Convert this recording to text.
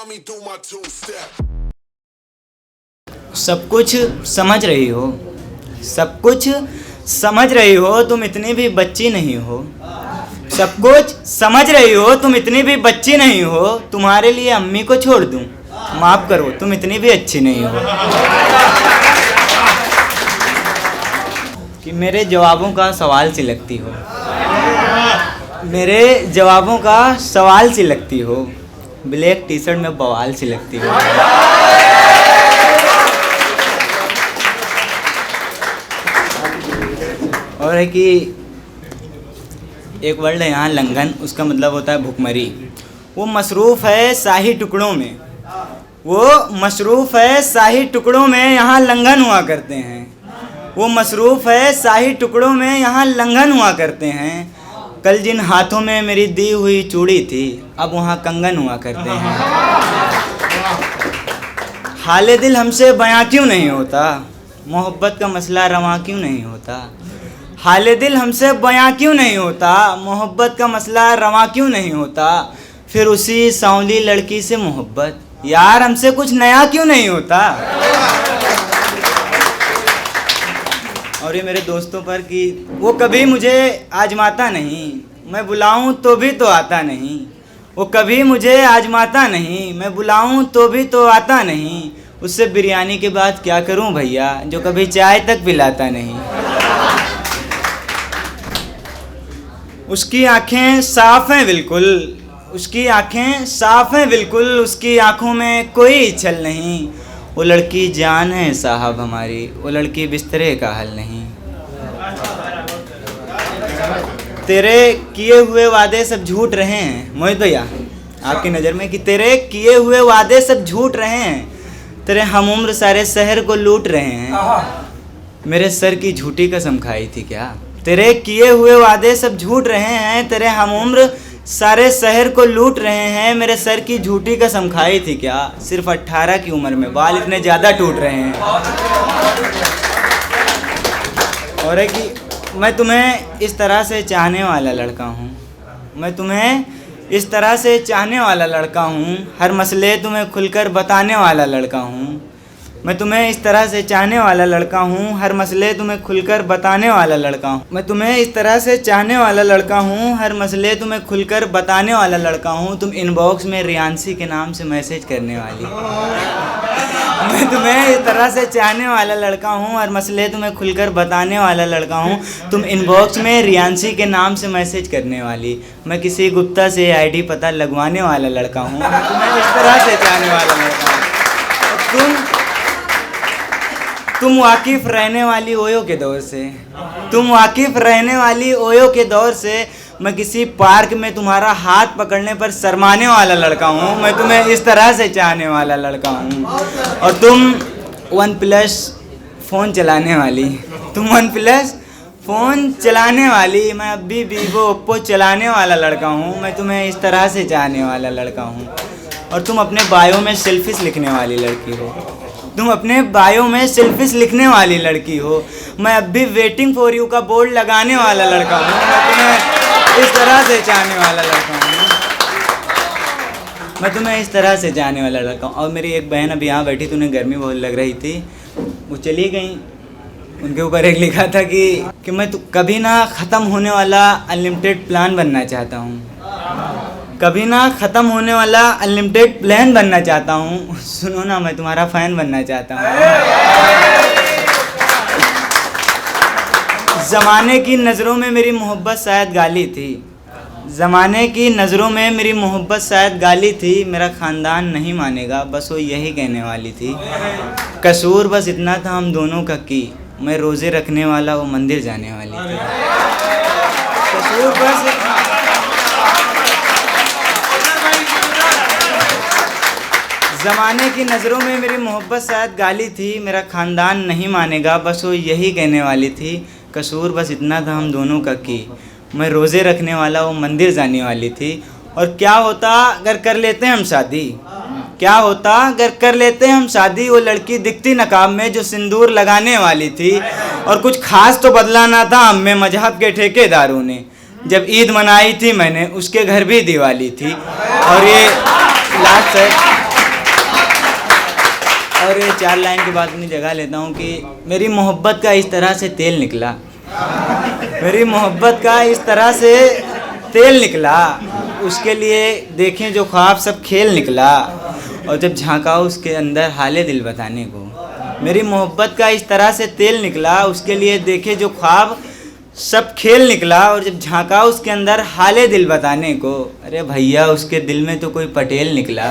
saw me do my two step. सब कुछ समझ रही हो, सब कुछ समझ रही हो, तुम इतनी भी बच्ची नहीं हो। सब कुछ समझ रही हो, तुम इतनी भी बच्ची नहीं हो। तुम्हारे लिए अम्मी को छोड़ दूं, माफ़ करो, तुम इतनी भी अच्छी नहीं हो। कि मेरे जवाबों का सवाल सी लगती हो, मेरे जवाबों का सवाल सी लगती हो। ब्लैक टी शर्ट में बवाल सी लगती हो। और है कि एक वर्ड है यहाँ लंघन, उसका मतलब होता है भुखमरी। वो मसरूफ़ है शाही टुकड़ों में, वो मसरूफ़ है शाही टुकड़ों में, यहाँ लंघन हुआ करते हैं। वो मसरूफ़ है शाही टुकड़ों में, यहाँ लंघन हुआ करते हैं। कल जिन हाथों में मेरी दी हुई चूड़ी थी, अब वहाँ कंगन हुआ करते हैं। हाले दिल हमसे बयां क्यों नहीं होता, मोहब्बत का मसला रवां क्यों नहीं होता। हाले दिल हमसे बयां क्यों नहीं होता, मोहब्बत का मसला रवां क्यों नहीं होता। फिर उसी सांवली लड़की से मोहब्बत, यार हमसे कुछ नया क्यों नहीं होता। और ये मेरे दोस्तों पर कि वो कभी मुझे आजमाता नहीं, मैं बुलाऊं तो भी तो आता नहीं। वो कभी मुझे आजमाता नहीं, मैं बुलाऊं तो भी तो आता नहीं। उससे बिरयानी के बाद क्या करूं भैया, जो कभी चाय तक पिलाता नहीं। उसकी आंखें साफ हैं बिल्कुल, उसकी आंखें साफ हैं बिल्कुल, उसकी आंखों में कोई छल नहीं। वो लड़की जान है साहब हमारी, वो लड़की बिस्तरे का हल नहीं। तेरे किए हुए वादे सब झूठ रहे हैं मोहित भैया, आपकी नज़र में, कि तेरे किए हुए वादे सब झूठ रहे हैं। तेरे हम उम्र सारे शहर को लूट रहे हैं, मेरे सर की झूठी कसम खाई थी क्या। तेरे किए हुए वादे सब झूठ रहे हैं, तेरे हम उम्र सारे शहर को लूट रहे हैं, मेरे सर की झूठी कसम खाई थी क्या। सिर्फ 18 की उम्र में बाल इतने ज़्यादा टूट रहे हैं। और है कि मैं तुम्हें इस तरह से चाहने वाला लड़का हूँ, मैं तुम्हें इस तरह से चाहने वाला लड़का हूँ, हर मसले तुम्हें खुलकर बताने वाला लड़का हूँ। मैं तुम्हें इस तरह से चाहने वाला लड़का हूँ, हर मसले तुम्हें खुलकर बताने वाला लड़का हूँ। मैं तुम्हें इस तरह से चाहने वाला लड़का हूँ, हर मसले तुम्हें खुलकर बताने वाला लड़का हूँ। तुम इनबॉक्स में रियांसी के नाम से मैसेज करने वाली। मैं तुम्हें इस तरह से चाहने वाला लड़का हूँ, हर मसले तुम्हें खुलकर बताने वाला लड़का हूँ। तुम इनबॉक्स में रियांसी के नाम से मैसेज करने वाली। मैं किसी गुप्ता से आईडी पता लगवाने वाला लड़का हूँ। मैं तुम्हें इस तरह से चाहने वाला लड़का हूँ। तुम वाकिफ़ रहने वाली ओयो के दौर से, तुम वाकिफ़ रहने वाली ओयो के दौर से। मैं किसी पार्क में तुम्हारा हाथ पकड़ने पर शर्माने वाला लड़का हूँ। मैं तुम्हें इस तरह से चाहने वाला लड़का हूँ। और तुम OnePlus फ़ोन चलाने वाली, तुम OnePlus फ़ोन चलाने वाली, मैं अभी Vivo Oppo चलाने वाला लड़का हूँ। मैं तुम्हें इस तरह से चाहने वाला लड़का हूँ। और तुम अपने बायो में सेल्फिश लिखने वाली लड़की हो, तुम अपने बायो में सेल्फिश लिखने वाली लड़की हो। मैं अब भी वेटिंग फॉर यू का बोर्ड लगाने वाला लड़का हूँ। मैं तुम्हें इस तरह से चाहने वाला लड़का हूँ, मैं तुम्हें इस तरह से चाहने वाला लड़का हूँ। और मेरी एक बहन अभी यहाँ बैठी थी, उन्हें गर्मी बहुत लग रही थी, वो चली गई। उनके ऊपर एक लिखा था कि मैं कभी ना ख़त्म होने वाला अनलिमिटेड प्लान बनना चाहता हूँ, कभी ना ख़त्म होने वाला अनलिमिटेड प्लान बनना चाहता हूँ। सुनो ना, मैं तुम्हारा फ़ैन बनना चाहता हूँ। ज़माने की नज़रों में मेरी मोहब्बत शायद गाली थी, ज़माने की नज़रों में मेरी मोहब्बत शायद गाली थी। मेरा ख़ानदान नहीं मानेगा, बस वो यही कहने वाली थी। कसूर बस इतना था हम दोनों का कि मैं रोज़े रखने वाला, वो मंदिर जाने वाली थी। कसूर बस ज़माने की नज़रों में मेरी मोहब्बत शायद गाली थी। मेरा ख़ानदान नहीं मानेगा, बस वो यही कहने वाली थी। कसूर बस इतना था हम दोनों का कि मैं रोज़े रखने वाला, वो मंदिर जाने वाली थी। और क्या होता अगर कर लेते हम शादी, क्या होता अगर कर लेते हम शादी। वो लड़की दिखती नकाब में जो सिंदूर लगाने वाली थी। और कुछ खास तो बदला ना था हम में मजहब के ठेकेदारों ने। जब ईद मनाई थी मैंने, उसके घर भी दिवाली थी। और ये लास्ट है और ये 4 लाइन के बाद अपनी जगह लेता हूँ कि मेरी मोहब्बत का इस तरह से तेल निकला, मेरी मोहब्बत का इस तरह से तेल निकला, उसके लिए देखें जो ख्वाब सब खेल निकला, और जब झांका उसके अंदर हाले दिल बताने को। मेरी मोहब्बत का इस तरह से तेल निकला, उसके लिए देखे जो ख्वाब सब खेल निकला, और जब झांका उसके अंदर हाले दिल बताने को। अरे भैया उसके दिल में तो कोई पटेल निकला।